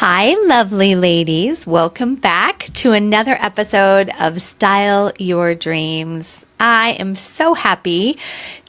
Hi, lovely ladies. Welcome back to another episode of Style Your Dreams. I am so happy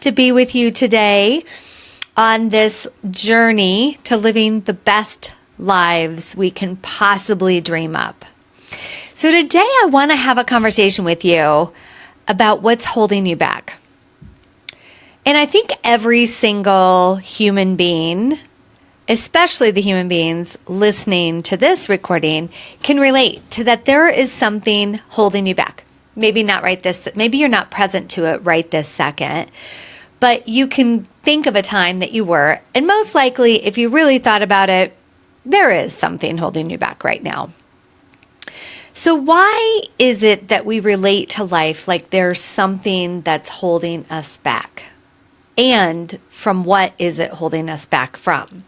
to be with you today on this journey to living the best lives we can possibly dream up. So today I want to have a conversation with you about what's holding you back. And I think every single human being, especially the human beings listening to this recording, can relate to that there is something holding you back. Maybe you're not present to it right this second, but you can think of a time that you were, and most likely, if you really thought about it, there is something holding you back right now. So why is it that we relate to life like there's something that's holding us back? And from what is it holding us back from?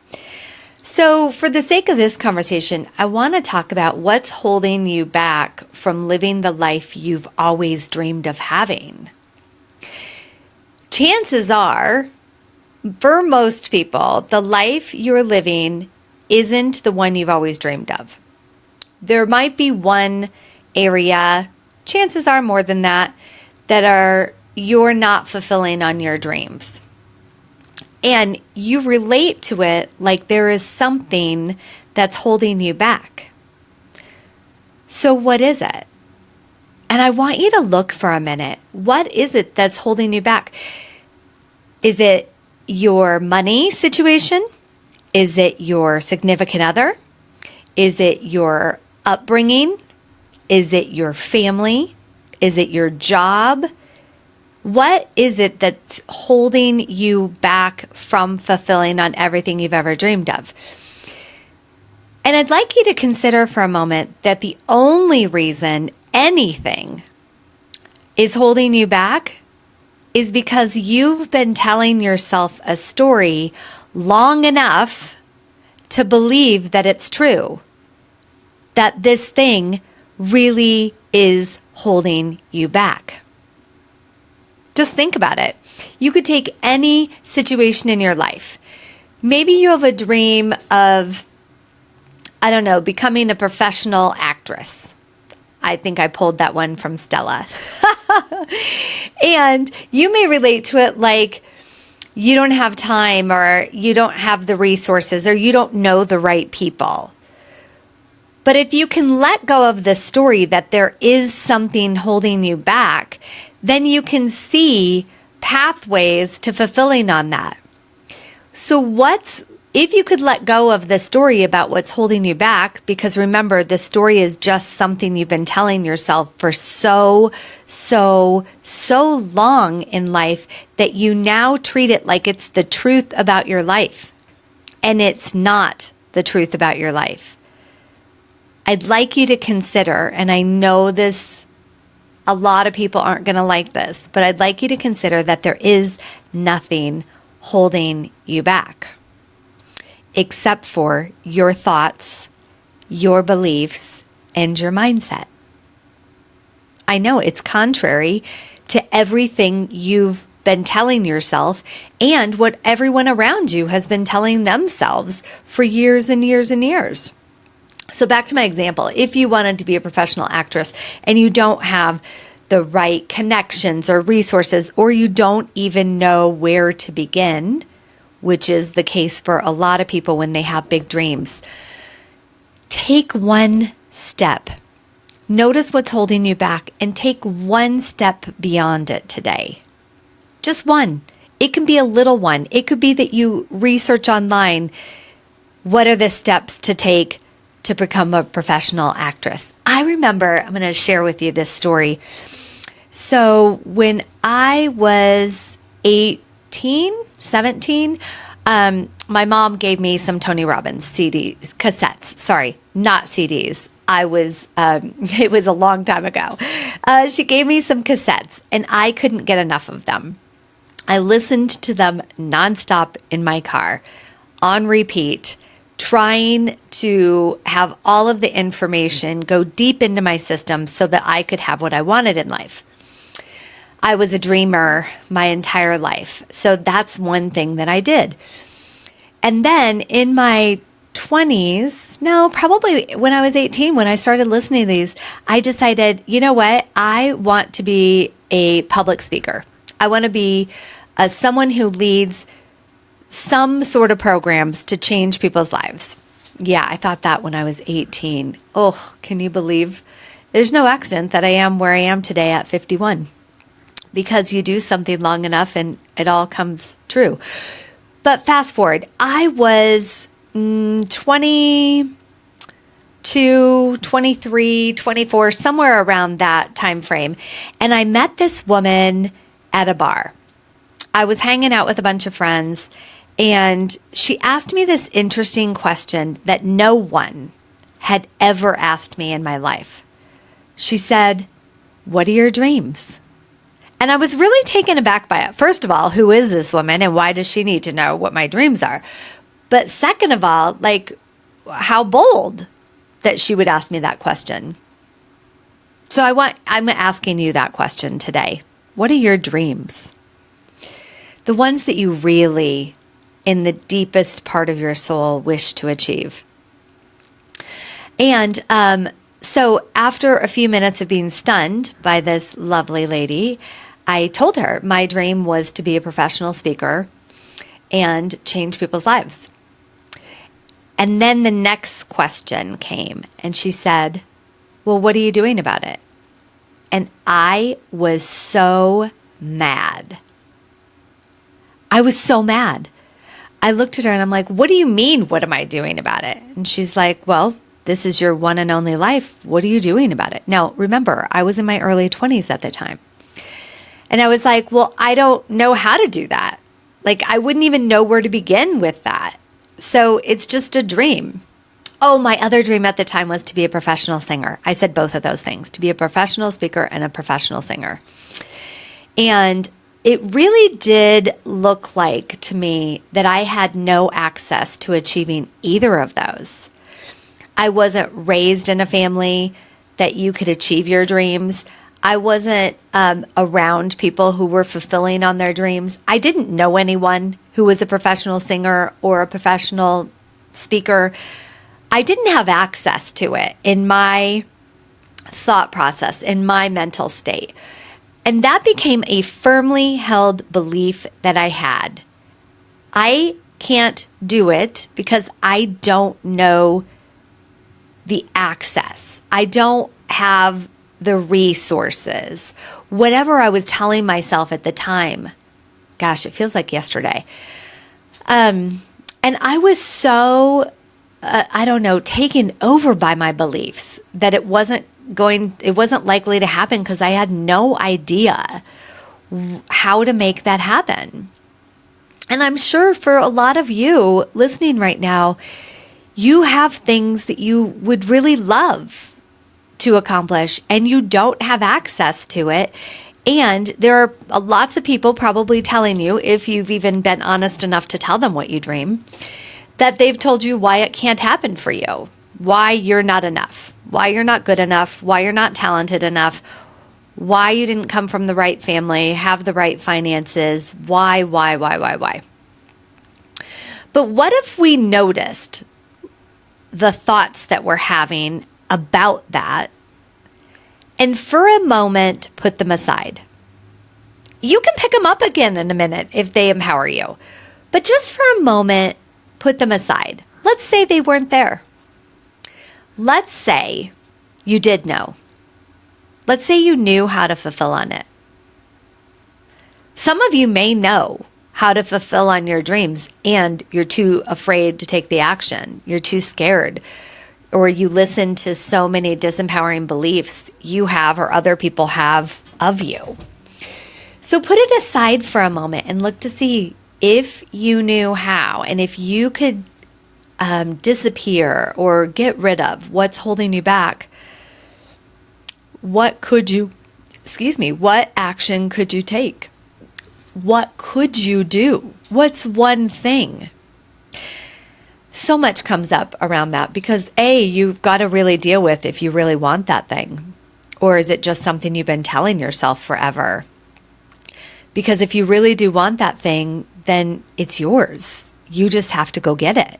So for the sake of this conversation, I want to talk about what's holding you back from living the life you've always dreamed of having. Chances are, for most people, the life you're living isn't the one you've always dreamed of. There might be one area, chances are more than that, you're not fulfilling on your dreams. And you relate to it like there is something that's holding you back. So what is it? And I want you to look for a minute. What is it that's holding you back? Is it your money situation? Is it your significant other? Is it your upbringing? Is it your family? Is it your job? What is it that's holding you back from fulfilling on everything you've ever dreamed of? And I'd like you to consider for a moment that the only reason anything is holding you back is because you've been telling yourself a story long enough to believe that it's true, that this thing really is holding you back. Just think about it. You could take any situation in your life. Maybe you have a dream of, becoming a professional actress. I think I pulled that one from Stella. And you may relate to it like you don't have time, or you don't have the resources, or you don't know the right people. But if you can let go of the story that there is something holding you back, then you can see pathways to fulfilling on that. So if you could let go of the story about what's holding you back, because remember, the story is just something you've been telling yourself for so long in life that you now treat it like it's the truth about your life. And it's not the truth about your life. I'd like you to consider, and I know a lot of people aren't going to like this, but I'd like you to consider that there is nothing holding you back except for your thoughts, your beliefs, and your mindset. I know it's contrary to everything you've been telling yourself and what everyone around you has been telling themselves for years and years and years. So back to my example, if you wanted to be a professional actress and you don't have the right connections or resources, or you don't even know where to begin, which is the case for a lot of people when they have big dreams, take one step. Notice what's holding you back and take one step beyond it today. Just one. It can be a little one. It could be that you research online, what are the steps to take to become a professional actress. I remember, I'm going to share with you this story. So when I was 17, my mom gave me some Tony Robbins cassettes. Sorry, not CDs. It was a long time ago. She gave me some cassettes and I couldn't get enough of them. I listened to them nonstop in my car on repeat, trying to have all of the information go deep into my system so that I could have what I wanted in life. I was a dreamer my entire life. So that's one thing that I did. And then in my 20s, no, probably when I was 18, when I started listening to these, I decided, you know what? I want to be a public speaker. I want to be someone who leads some sort of programs to change people's lives. Yeah, I thought that when I was 18. Oh, can you believe? There's no accident that I am where I am today at 51, because you do something long enough and it all comes true. But fast forward, I was 22, 23, 24, somewhere around that time frame. And I met this woman at a bar. I was hanging out with a bunch of friends, and she asked me this interesting question that no one had ever asked me in my life. She said, "What are your dreams?" And I was really taken aback by it. First of all, who is this woman and why does she need to know what my dreams are? But second of all, like, how bold that she would ask me that question. So I'm asking you that question today. What are your dreams? The ones that you really, in the deepest part of your soul, wish to achieve. And so after a few minutes of being stunned by this lovely lady, I told her my dream was to be a professional speaker and change people's lives. And then the next question came, and she said, "Well, what are you doing about it?" And I was so mad. I was so mad. I looked at her and I'm like, "What do you mean, what am I doing about it?" And she's like, "Well, this is your one and only life. What are you doing about it?" Now, remember, I was in my early 20s at the time. And I was like, "Well, I don't know how to do that. Like, I wouldn't even know where to begin with that. So it's just a dream." Oh, my other dream at the time was to be a professional singer. I said both of those things, to be a professional speaker and a professional singer. And it really did look like to me that I had no access to achieving either of those. I wasn't raised in a family that you could achieve your dreams. I wasn't around people who were fulfilling on their dreams. I didn't know anyone who was a professional singer or a professional speaker. I didn't have access to it in my thought process, in my mental state. And that became a firmly held belief that I had. I can't do it because I don't know the access. I don't have the resources. Whatever I was telling myself at the time. Gosh, it feels like yesterday. And I was so, taken over by my beliefs that it wasn't likely to happen because I had no idea how to make that happen. And I'm sure for a lot of you listening right now, you have things that you would really love to accomplish and you don't have access to it. And there are lots of people probably telling you, if you've even been honest enough to tell them what you dream, that they've told you why it can't happen for you, why you're not enough, why you're not good enough, why you're not talented enough, why you didn't come from the right family, have the right finances, why. But what if we noticed the thoughts that we're having about that and for a moment put them aside? You can pick them up again in a minute if they empower you, but just for a moment, put them aside. Let's say they weren't there. Let's say you did know. Let's say you knew how to fulfill on it. Some of you may know how to fulfill on your dreams and you're too afraid to take the action. You're too scared, or you listen to so many disempowering beliefs you have or other people have of you. So put it aside for a moment and look to see if you knew how, and if you could disappear or get rid of what's holding you back. What action could you take? What could you do? What's one thing? So much comes up around that because you've got to really deal with if you really want that thing. Or is it just something you've been telling yourself forever? Because if you really do want that thing, then it's yours. You just have to go get it.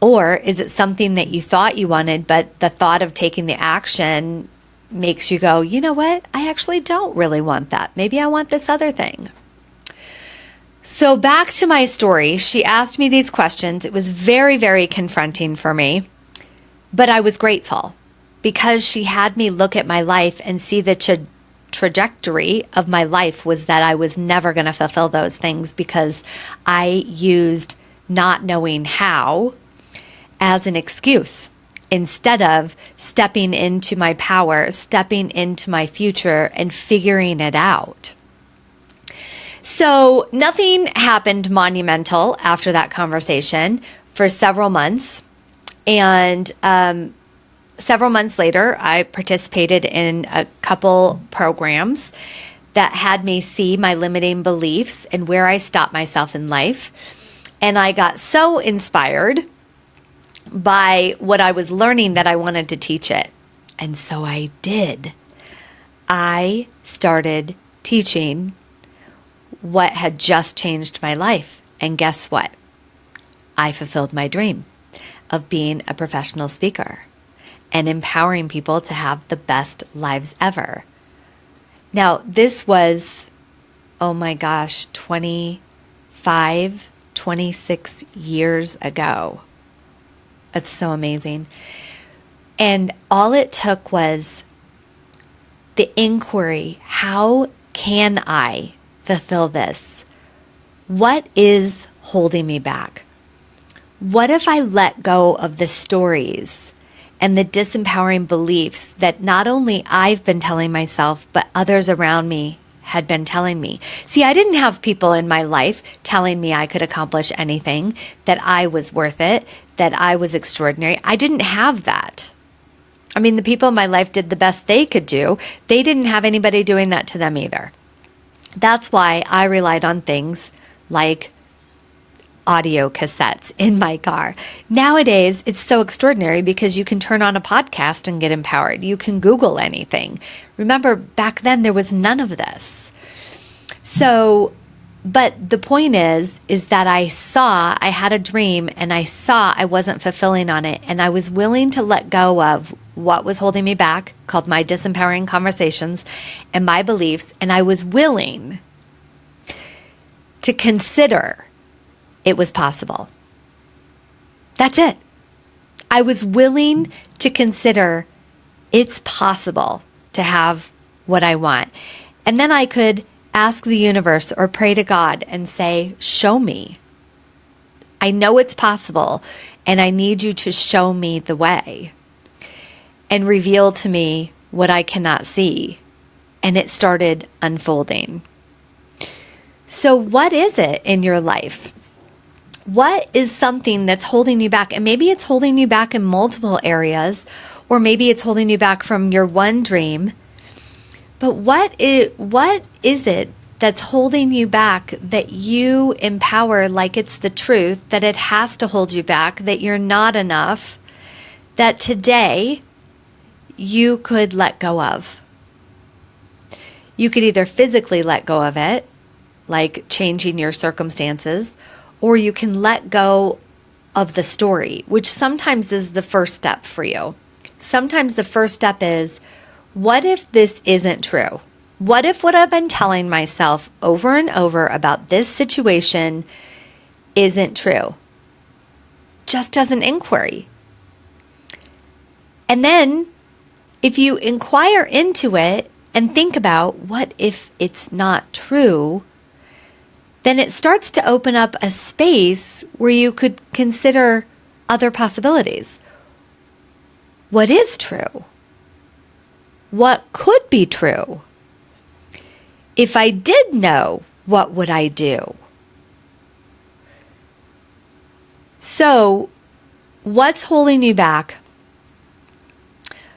Or is it something that you thought you wanted, but the thought of taking the action makes you go, you know what? I actually don't really want that. Maybe I want this other thing. So back to my story, she asked me these questions. It was very, very confronting for me, but I was grateful because she had me look at my life and see the trajectory of my life was that I was never going to fulfill those things because I used not knowing how as an excuse instead of stepping into my power, stepping into my future and figuring it out. So nothing happened monumental after that conversation for several months. And several months later, I participated in a couple programs that had me see my limiting beliefs and where I stopped myself in life. And I got so inspired by what I was learning that I wanted to teach it. And so I did. I started teaching what had just changed my life. And guess what? I fulfilled my dream of being a professional speaker and empowering people to have the best lives ever. Now, this was, oh my gosh, 26 years ago. That's so amazing. And all it took was the inquiry, how can I fulfill this? What is holding me back? What if I let go of the stories and the disempowering beliefs that not only I've been telling myself, but others around me had been telling me? See, I didn't have people in my life telling me I could accomplish anything, that I was worth it, that I was extraordinary. I didn't have that. I mean, the people in my life did the best they could do. They didn't have anybody doing that to them either. That's why I relied on things like audio cassettes in my car. Nowadays, it's so extraordinary because you can turn on a podcast and get empowered. You can Google anything. Remember, back then there was none of this. So, but the point is that I saw I had a dream and I saw I wasn't fulfilling on it, and I was willing to let go of what was holding me back, called my disempowering conversations and my beliefs, and I was willing to consider it was possible. That's it. I was willing to consider it's possible to have what I want. And then I could ask the universe or pray to God and say, show me. I know it's possible, and I need you to show me the way and reveal to me what I cannot see. And it started unfolding. So what is it in your life? What is something that's holding you back? And maybe it's holding you back in multiple areas, or maybe it's holding you back from your one dream. But what is it that's holding you back that you empower like it's the truth, that it has to hold you back, that you're not enough, that today you could let go of? You could either physically let go of it, like changing your circumstances, or you can let go of the story, which sometimes is the first step for you. Sometimes the first step is, what if this isn't true? What if what I've been telling myself over and over about this situation isn't true? Just as an inquiry. And then if you inquire into it and think about what if it's not true, then it starts to open up a space where you could consider other possibilities. What is true? What could be true? If I did know, what would I do? So, what's holding you back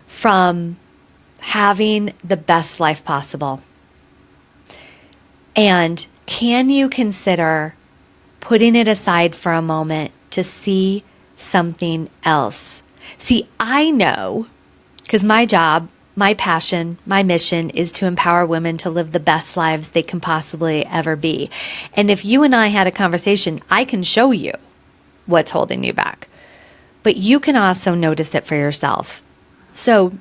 from having the best life possible? And can you consider putting it aside for a moment to see something else? See, I know, because my job, my passion, my mission is to empower women to live the best lives they can possibly ever be. And if you and I had a conversation, I can show you what's holding you back. but you can also notice it for yourself. So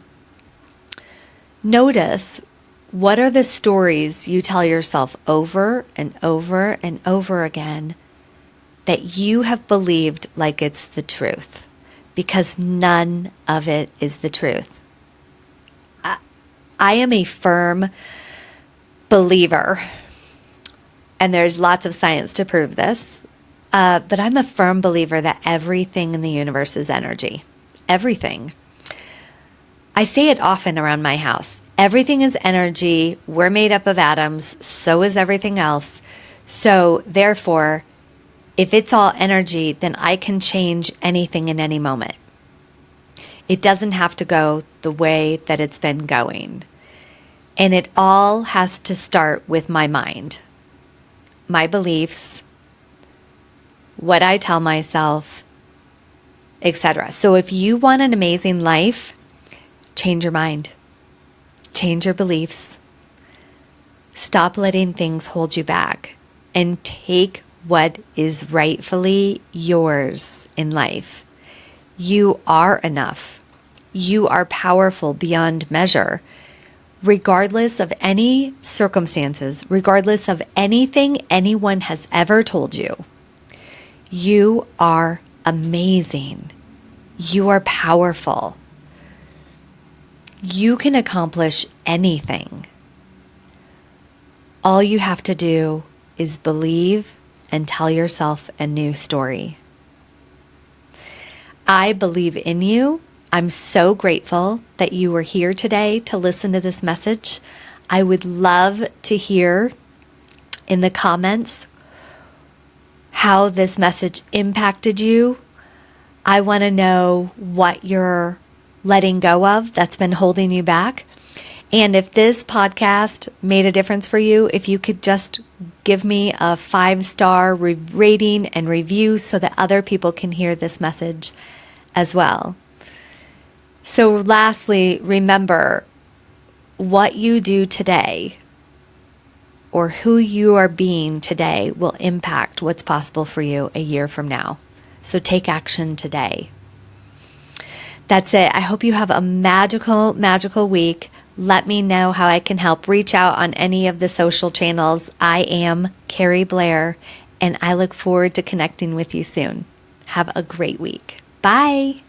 notice, what are the stories you tell yourself over and over and over again that you have believed like it's the truth? Because none of it is the truth. I am a firm believer, and there's lots of science to prove this, but I'm a firm believer that everything in the universe is energy. Everything. I say it often around my house. Everything is energy. We're made up of atoms. So is everything else. So therefore, if it's all energy, then I can change anything in any moment. It doesn't have to go the way that it's been going. And it all has to start with my mind, my beliefs, what I tell myself, etc. So if you want an amazing life, change your mind, change your beliefs, stop letting things hold you back, and take what is rightfully yours in life. You are enough. You are powerful beyond measure. Regardless of any circumstances, regardless of anything anyone has ever told you, you are amazing. You are powerful. You can accomplish anything. All you have to do is believe and tell yourself a new story. I believe in you. I'm so grateful that you were here today to listen to this message. I would love to hear in the comments how this message impacted you. I want to know what you're letting go of that's been holding you back. And if this podcast made a difference for you, if you could just give me a 5-star rating and review so that other people can hear this message as well. So lastly, remember, what you do today or who you are being today will impact what's possible for you a year from now. So take action today. That's it. I hope you have a magical, magical week. Let me know how I can help. Reach out on any of the social channels. I am Carrie Blair, and I look forward to connecting with you soon. Have a great week. Bye.